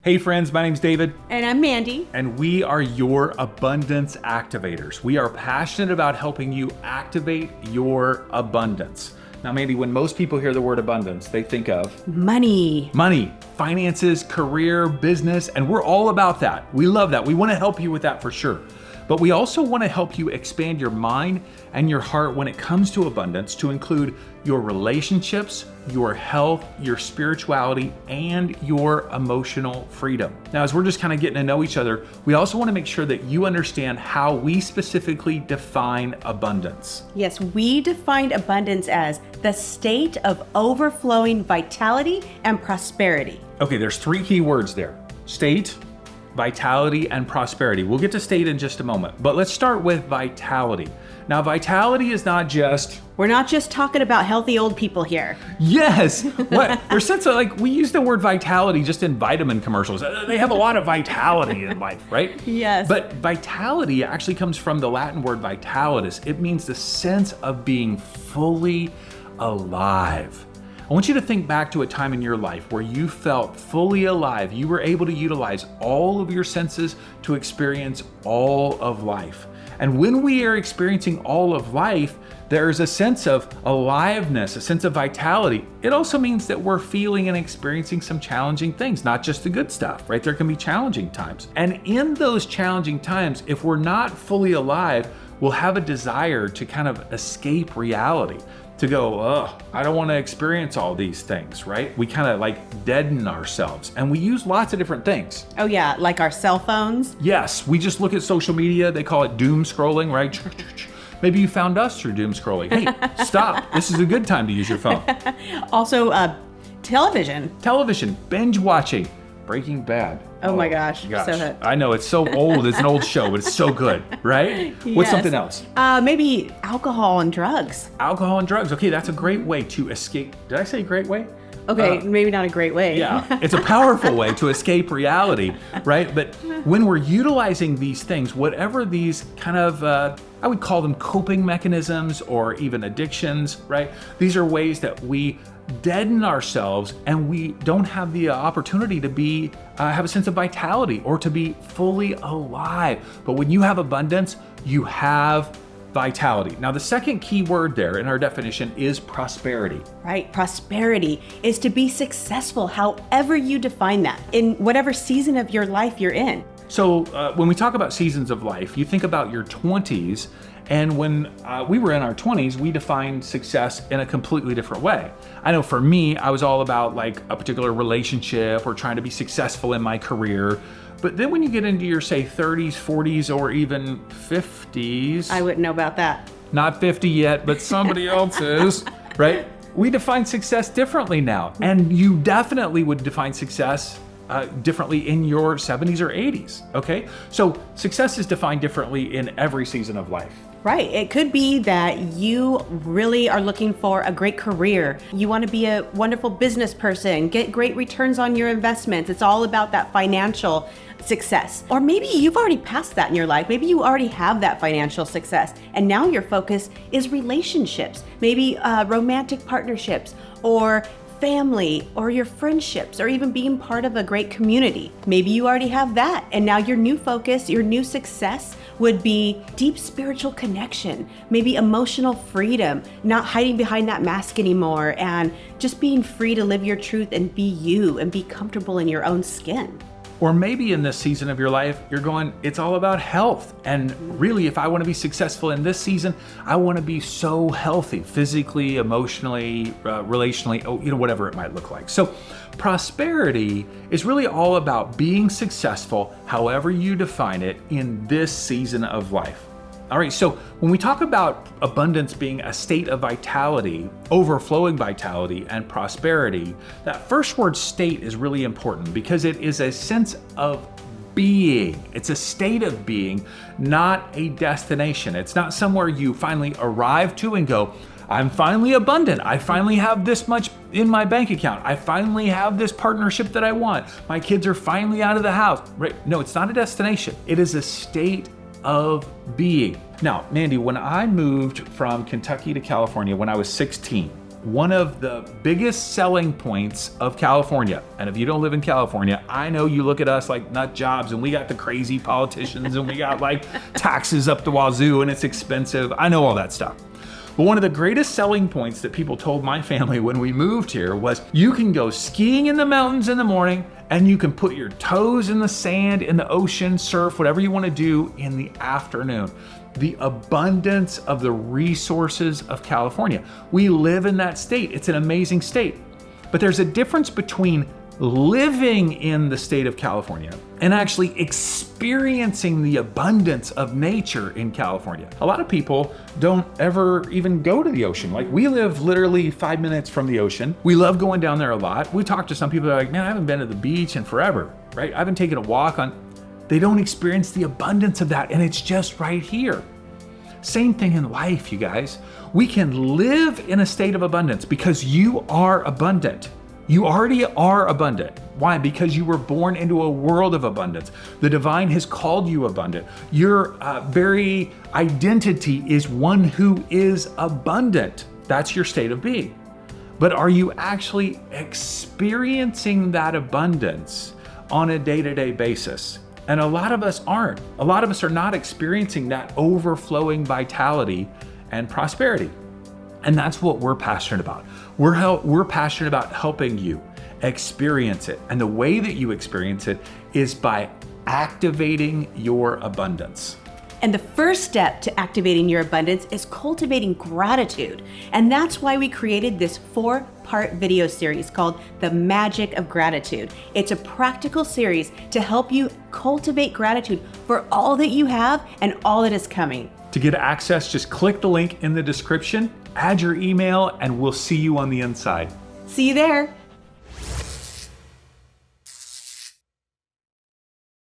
Hey friends, my name's David. And I'm Mandy. And we are your abundance activators. We are passionate about helping you activate your abundance. Now, Mandy, when most people hear the word abundance, they think of money, finances, career, business, and we're all about that. We love that. We want to help you with that for sure. But we also want to help you expand your mind and your heart when it comes to abundance to include your relationships, your health, your spirituality, and your emotional freedom. Now, as we're just kind of getting to know each other, we also want to make sure that you understand how we specifically define abundance. Yes, we defined abundance as the state of overflowing vitality and prosperity. Okay, there's three key words there: state, vitality, and prosperity. We'll get to state in just a moment, but let's start with vitality. Now, vitality is not just... We're not just talking about healthy old people here. Yes. What? There's sense of we use the word vitality just in vitamin commercials. They have a lot of vitality in life, right? Yes. But vitality actually comes from the Latin word vitalis. It means the sense of being fully alive. I want you to think back to a time in your life where you felt fully alive. You were able to utilize all of your senses to experience all of life. And when we are experiencing all of life, there's a sense of aliveness, a sense of vitality. It also means that we're feeling and experiencing some challenging things, not just the good stuff, right? There can be challenging times. And in those challenging times, if we're not fully alive, we'll have a desire to kind of escape reality. To go, I don't want to experience all these things, right? We kind of deaden ourselves, and we use lots of different things. Oh yeah, like our cell phones? Yes, we just look at social media. They call it doom scrolling, right? Maybe you found us through doom scrolling. Hey, stop. This is a good time to use your phone. Also, television. Television, binge watching, Breaking Bad. Oh my gosh. So good. I know, it's so old. It's an old show, but it's so good, right? Yes. What's something else? Maybe alcohol and drugs. Alcohol and drugs. Okay, that's a great way to escape. Did I say great way? Okay, maybe not a great way. Yeah, it's a powerful way to escape reality, right? But when we're utilizing these things, whatever these kind of, I would call them coping mechanisms or even addictions, right? These are ways that we deaden ourselves and we don't have the opportunity to have a sense of vitality or to be fully alive. But when you have abundance, you have vitality. Now, the second key word there in our definition is prosperity. Right. Prosperity is to be successful, however you define that, in whatever season of your life you're in. So when we talk about seasons of life, you think about your 20s, and when we were in our 20s, we defined success in a completely different way. I know for me, I was all about a particular relationship or trying to be successful in my career. But then when you get into your, say, 30s, 40s, or even 50s... I wouldn't know about that. Not 50 yet, but somebody else is, right? We define success differently now. And you definitely would define success differently in your 70s or 80s, okay? So success is defined differently in every season of life. Right. It could be that you really are looking for a great career. You want to be a wonderful business person, get great returns on your investments. It's all about that financial success. Or maybe you've already passed that in your life. Maybe you already have that financial success. And now your focus is relationships, maybe romantic partnerships or family or your friendships or even being part of a great community. Maybe you already have that. And now your new focus, your new success would be deep spiritual connection, maybe emotional freedom, not hiding behind that mask anymore, and just being free to live your truth and be you and be comfortable in your own skin. Or maybe in this season of your life, you're going, it's all about health. And really, if I want to be successful in this season, I want to be so healthy, physically, emotionally, relationally, whatever it might look like. So prosperity is really all about being successful, however you define it, in this season of life. All right, so when we talk about abundance being a state of vitality, overflowing vitality, and prosperity, that first word state is really important because it is a sense of being. It's a state of being, not a destination. It's not somewhere you finally arrive to and go, I'm finally abundant. I finally have this much in my bank account. I finally have this partnership that I want. My kids are finally out of the house. Right? No, it's not a destination. It is a state of being. Now, Mandy, when I moved from Kentucky to California when I was 16, one of the biggest selling points of California, and if you don't live in California, I know you look at us like nut jobs and we got the crazy politicians and we got like taxes up the wazoo and it's expensive. I know all that stuff. But one of the greatest selling points that people told my family when we moved here was you can go skiing in the mountains in the morning and you can put your toes in the sand, in the ocean, surf, whatever you want to do in the afternoon. The abundance of the resources of California. We live in that state. It's an amazing state. But there's a difference between living in the state of California and actually experiencing the abundance of nature in California. A lot of people don't ever even go to the ocean. Like, we live literally 5 minutes from the ocean. We love going down there a lot. We talk to some people that are like, man, I haven't been to the beach in forever, right? I haven't taken a walk on. They don't experience the abundance of that, and it's just right here. Same thing in life, you guys. We can live in a state of abundance because you are abundant. You already are abundant. Why? Because you were born into a world of abundance. The divine has called you abundant. Your very identity is one who is abundant. That's your state of being. But are you actually experiencing that abundance on a day-to-day basis? And a lot of us aren't. A lot of us are not experiencing that overflowing vitality and prosperity. And that's what we're passionate about. We're passionate about helping you experience it. And the way that you experience it is by activating your abundance. And the first step to activating your abundance is cultivating gratitude. And that's why we created this 4-part video series called The Magic of Gratitude. It's a practical series to help you cultivate gratitude for all that you have and all that is coming. To get access, just click the link in the description, add your email, and we'll see you on the inside. See you there.